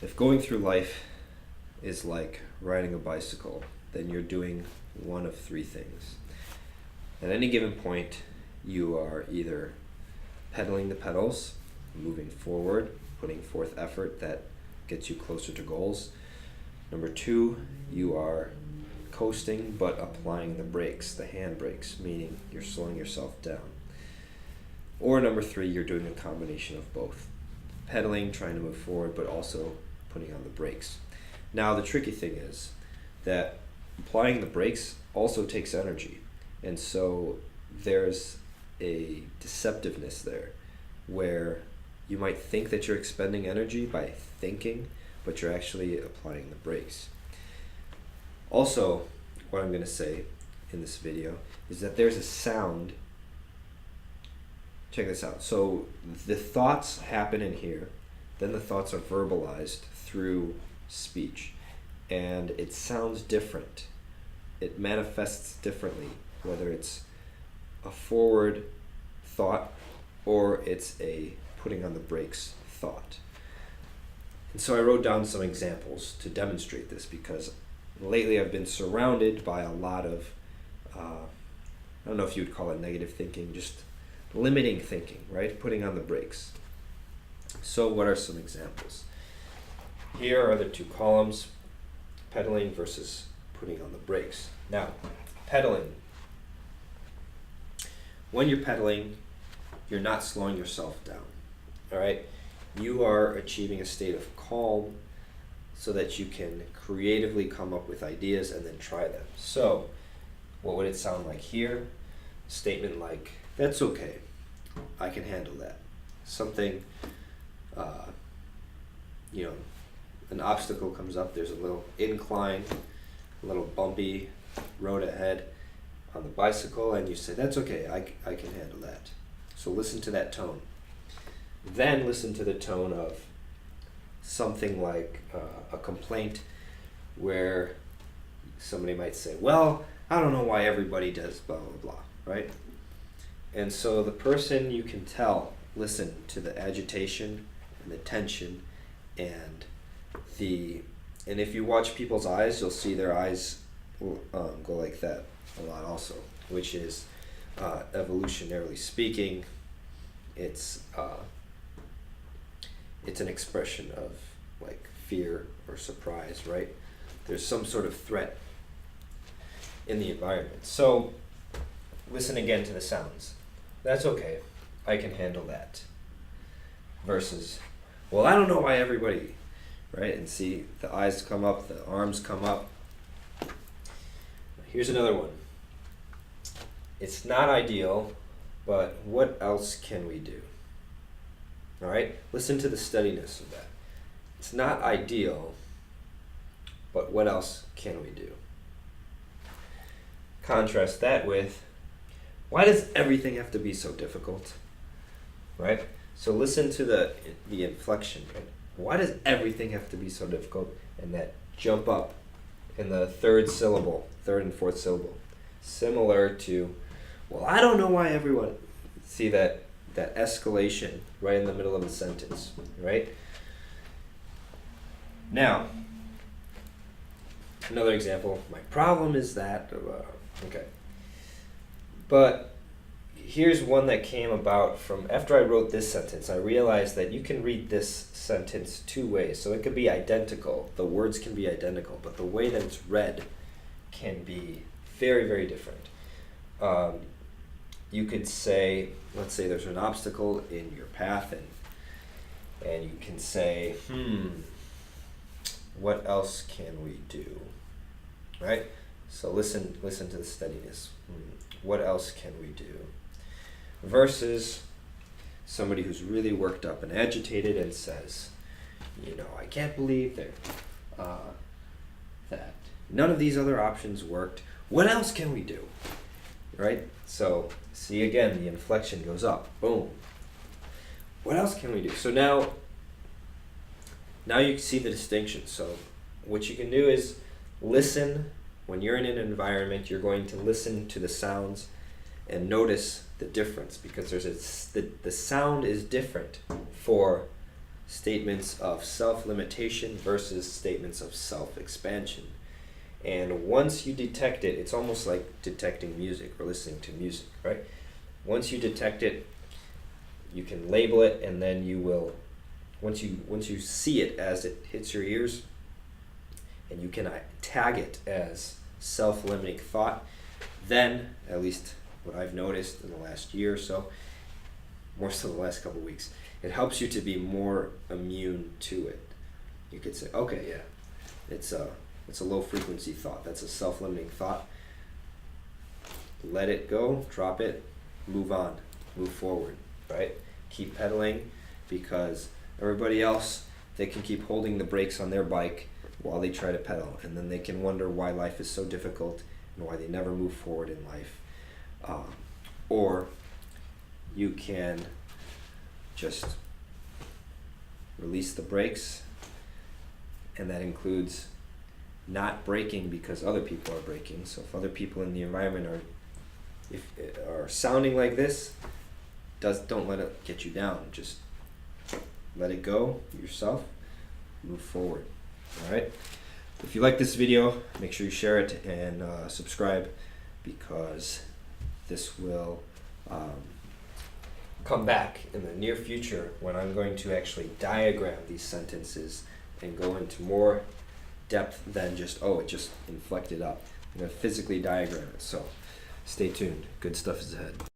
If going through life is like riding a bicycle, then you're doing one of three things. At any given point, you are either pedaling the pedals, moving forward, putting forth effort that gets you closer to goals. Number two, you are coasting but applying the brakes, the hand brakes, meaning you're slowing yourself down. Or number three, you're doing a combination of both. Pedaling, trying to move forward, but also putting on the brakes. Now, the tricky thing is that applying the brakes also takes energy. And so there's a deceptiveness there where you might think that you're expending energy by thinking, but you're actually applying the brakes. Also, what I'm going to say in this video is that there's a sound. Check this out. So the thoughts happen in here, then the thoughts are verbalized through speech, and it sounds different. It manifests differently, whether it's a forward thought or it's a putting on the brakes thought. And so I wrote down some examples to demonstrate this, because lately I've been surrounded by a lot of, I don't know if you'd call it negative thinking, just limiting thinking, right? Putting on the brakes. So what are some examples? Here are the two columns, pedaling versus putting on the brakes. Now, pedaling. When you're pedaling, you're not slowing yourself down, all right? You are achieving a state of calm so that you can creatively come up with ideas and then try them. So, what would it sound like here? A statement like, that's okay, I can handle that. Something, an obstacle comes up, there's a little incline, a little bumpy road ahead on the bicycle, and you say, that's okay, I can handle that. So listen to that tone. Then listen to the tone of something like a complaint where somebody might say, well, I don't know why everybody does blah, blah, blah, right? And so the person, you can tell, listen to the agitation and the tension and if you watch people's eyes, you'll see their eyes go like that a lot also, which is evolutionarily speaking, it's an expression of like fear or surprise, right? There's some sort of threat in the environment. So listen again to the sounds. That's okay, I can handle that. Versus, well, I don't know why everybody, right? And see, the eyes come up, the arms come up. Here's another one. It's not ideal, but what else can we do? All right, listen to the steadiness of that. It's not ideal, but what else can we do? Contrast that with, why does everything have to be so difficult? Right? So listen to the inflection. Right? Why does everything have to be so difficult? And that jump up in the third and fourth syllable. Similar to, well, I don't know why everyone. See that escalation right in the middle of a sentence, right? Now, another example, my problem is that, okay. But here's one that came about from after I wrote this sentence. I realized that you can read this sentence two ways. So it could be identical, the words can be identical, but the way that it's read can be very, very different. You could say, let's say there's an obstacle in your path, and you can say, what else can we do? Right? So listen to the steadiness. What else can we do? Versus somebody who's really worked up and agitated and says, I can't believe that none of these other options worked. What else can we do? Right? So see again, the inflection goes up. Boom. What else can we do? So now you can see the distinction. So what you can do is listen. When you're in an environment, you're going to listen to the sounds and notice the difference, because the sound is different for statements of self-limitation versus statements of self-expansion. And once you detect it, it's almost like detecting music or listening to music, right? Once you detect it, you can label it, and then you will, once you see it as it hits your ears, and you can tag it as self-limiting thought, then, at least what I've noticed in the last year or so, more so the last couple of weeks, it helps you to be more immune to it. You could say, okay, yeah, it's a low frequency thought. That's a self-limiting thought. Let it go, drop it, move on, move forward, right? Keep pedaling, because everybody else, they can keep holding the brakes on their bike while they try to pedal, and then they can wonder why life is so difficult and why they never move forward in life. Or you can just release the brakes, and that includes not braking because other people are braking. So if other people in the environment are sounding like this, don't let it get you down. Just let it go yourself, move forward. All right. If you like this video, make sure you share it and subscribe, because this will come back in the near future when I'm going to actually diagram these sentences and go into more depth than just, oh, it just inflected up. I'm going to physically diagram it. So stay tuned. Good stuff is ahead.